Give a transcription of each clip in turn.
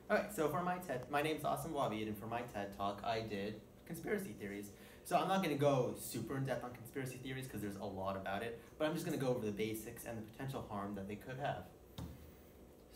Alright, so for my name's Awsam Bouabid, and for my TED Talk, I did conspiracy theories. So I'm not going to go super in-depth on conspiracy theories because there's a lot about it, but I'm just going to go over the basics and the potential harm that they could have.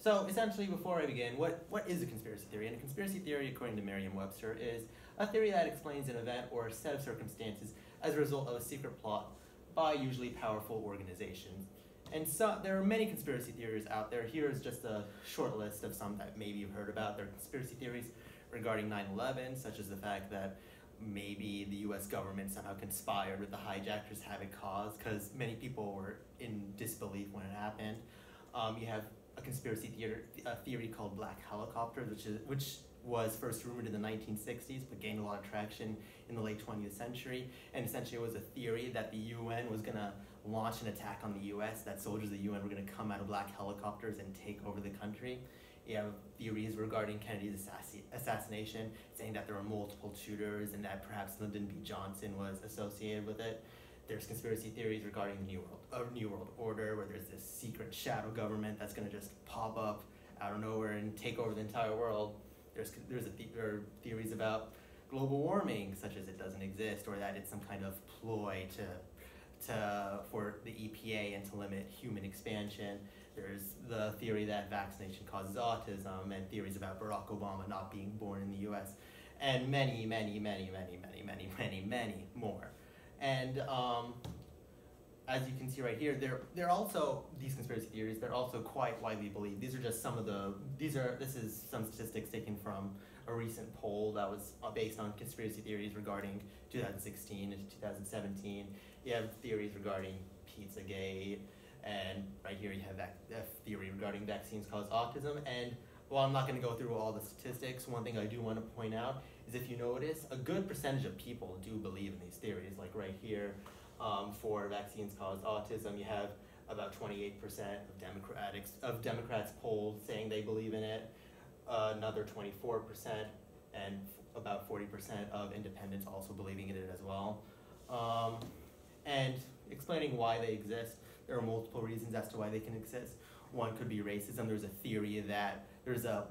So essentially, before I begin, what is a conspiracy theory? And a conspiracy theory, according to Merriam-Webster, is a theory that explains an event or a set of circumstances as a result of a secret plot by usually powerful organizations. And so there are many conspiracy theories out there. Here is just a short list of some that maybe you've heard about. There are conspiracy theories regarding 9/11, such as the fact that maybe the US government somehow conspired with the hijackers having cause, because many people were in disbelief when it happened. You have a conspiracy theory called black helicopters, which was first rumored in the 1960s, but gained a lot of traction in the late 20th century. And essentially it was a theory that the UN was going to launch an attack on the US, that soldiers of the UN were going to come out of black helicopters and take over the country. You have theories regarding Kennedy's assassination, saying that there were multiple shooters and that perhaps Lyndon B. Johnson was associated with it. There's conspiracy theories regarding the New World Order, where there's this secret shadow government that's going to just pop up out of nowhere and take over the entire world. There are theories about global warming, such as it doesn't exist, or that it's some kind of ploy for the EPA and to limit human expansion. There's the theory that vaccination causes autism, and theories about Barack Obama not being born in the U.S., and many, many, many, many, many, many, many, many more. And as you can see right here, they're also, these conspiracy theories, they're also quite widely believed. These are just some of this is some statistics taken from a recent poll that was based on conspiracy theories regarding 2016 and 2017. You have theories regarding Pizzagate, and right here you have that theory regarding vaccines cause autism. And while I'm not going to go through all the statistics, one thing I do want to point out is, if you notice, a good percentage of people do believe in these theories. Like right here, for vaccines cause autism, you have about 28% of Democrats polled saying they believe in it, another 24%, and about 40% of independents also believing in it as well. And explaining why they exist, there are multiple reasons as to why they can exist. One could be racism. There's a theory that there's a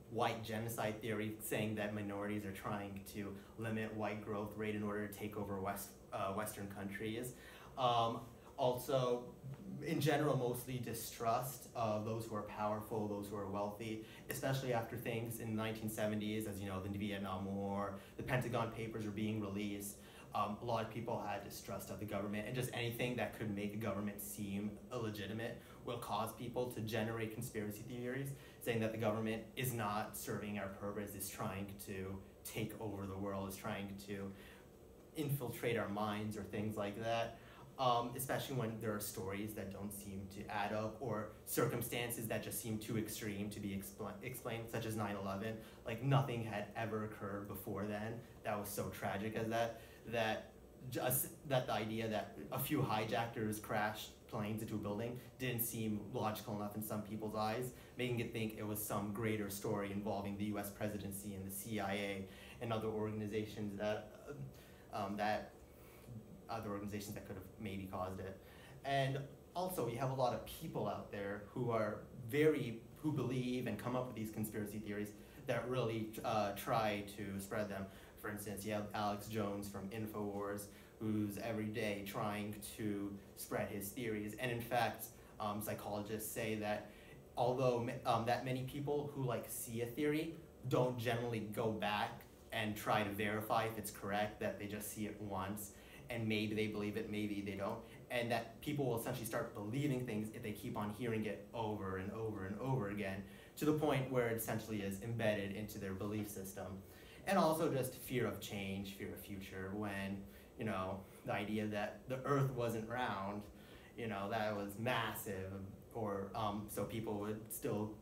white genocide theory saying that minorities are trying to limit white growth rate in order to take over Western countries. Also, in general, mostly distrust of those who are powerful, those who are wealthy, especially after things in the 1970s, as you know, the Vietnam War, the Pentagon Papers were being released. A lot of people had distrust of the government, and just anything that could make a government seem illegitimate will cause people to generate conspiracy theories, saying that the government is not serving our purpose, is trying to take over the world, is trying to infiltrate our minds, or things like that. Especially when there are stories that don't seem to add up, or circumstances that just seem too extreme to be explained, such as 9/11. Like, nothing had ever occurred before then that was so tragic as that the idea that a few hijackers crashed planes into a building didn't seem logical enough in some people's eyes, making it think it was some greater story involving the US presidency and the CIA and other organizations that could have maybe caused it. And also, you have a lot of people out there who believe and come up with these conspiracy theories that really try to spread them. For instance, you have Alex Jones from InfoWars, who's every day trying to spread his theories. And in fact, psychologists say that although that many people who see a theory don't generally go back and try to verify if it's correct, that they just see it once, and maybe they believe it, maybe they don't, and that people will essentially start believing things if they keep on hearing it over and over and over again, to the point where it essentially is embedded into their belief system. And also just fear of change, fear of future, when, the idea that the Earth wasn't round, that was massive, or so people would still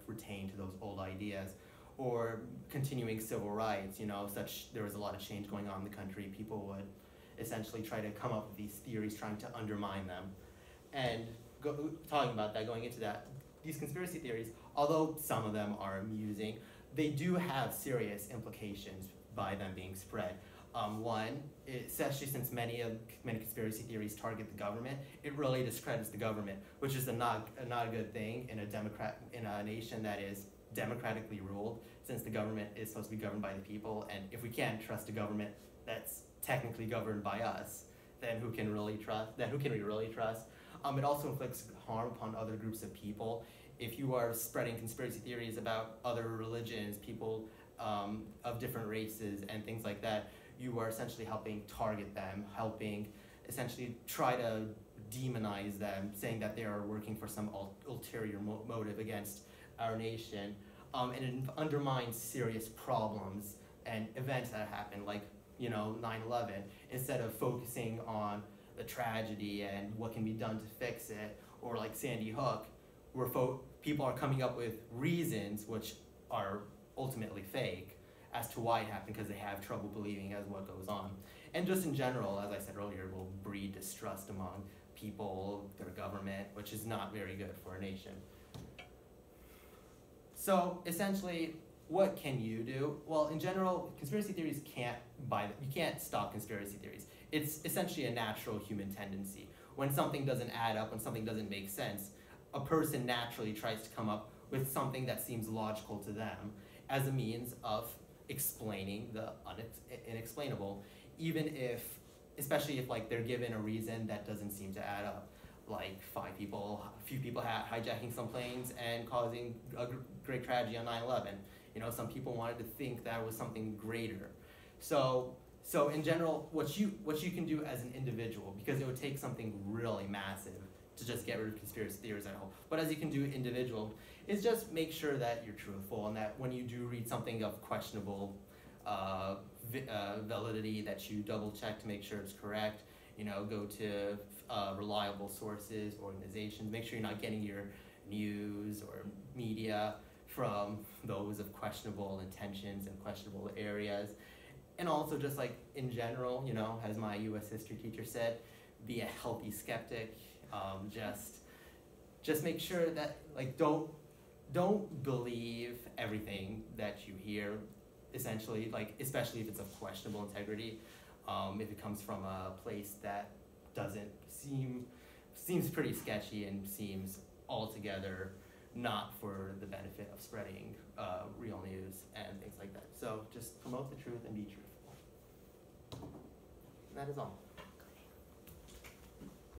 retain to those old ideas. Or continuing civil rights, there was a lot of change going on in the country. People would essentially try to come up with these theories trying to undermine them. And going into that, these conspiracy theories, although some of them are amusing, they do have serious implications by them being spread. One, especially since many conspiracy theories target the government, it really discredits the government, which is not a good thing in a nation that is democratically ruled, since the government is supposed to be governed by the people, and if we can't trust a government that's technically governed by us, then who can we really trust? It also inflicts harm upon other groups of people. If you are spreading conspiracy theories about other religions, people of different races and things like that, you are essentially helping target them, helping essentially try to demonize them, saying that they are working for some ulterior motive against our nation. And it undermines serious problems and events that happen, like 9/11, instead of focusing on the tragedy and what can be done to fix it, or like Sandy Hook, where people are coming up with reasons which are ultimately fake as to why it happened, because they have trouble believing as what goes on. And just in general, as I said earlier, will breed distrust among people, their government, which is not very good for a nation. So essentially, what can you do? Well, in general, conspiracy theories you can't stop conspiracy theories. It's essentially a natural human tendency. When something doesn't add up, when something doesn't make sense, a person naturally tries to come up with something that seems logical to them as a means of explaining the inexplainable, especially if like they're given a reason that doesn't seem to add up. Like a few people hijacking some planes and causing a great tragedy on 9/11. Some people wanted to think that was something greater. So in general, what you can do as an individual, because it would take something really massive to just get rid of conspiracy theories at all. But as you can do individual, is just make sure that you're truthful, and that when you do read something of questionable validity, that you double check to make sure it's correct. Go to reliable sources, organizations. Make sure you're not getting your news or media from those of questionable intentions and questionable areas. And also just like in general, as my US history teacher said, be a healthy skeptic. Just make sure that don't believe everything that you hear, essentially, especially if it's of questionable integrity. If it comes from a place that seems pretty sketchy and seems altogether not for the benefit of spreading real news and things like that. So just promote the truth and be truthful. And that is all.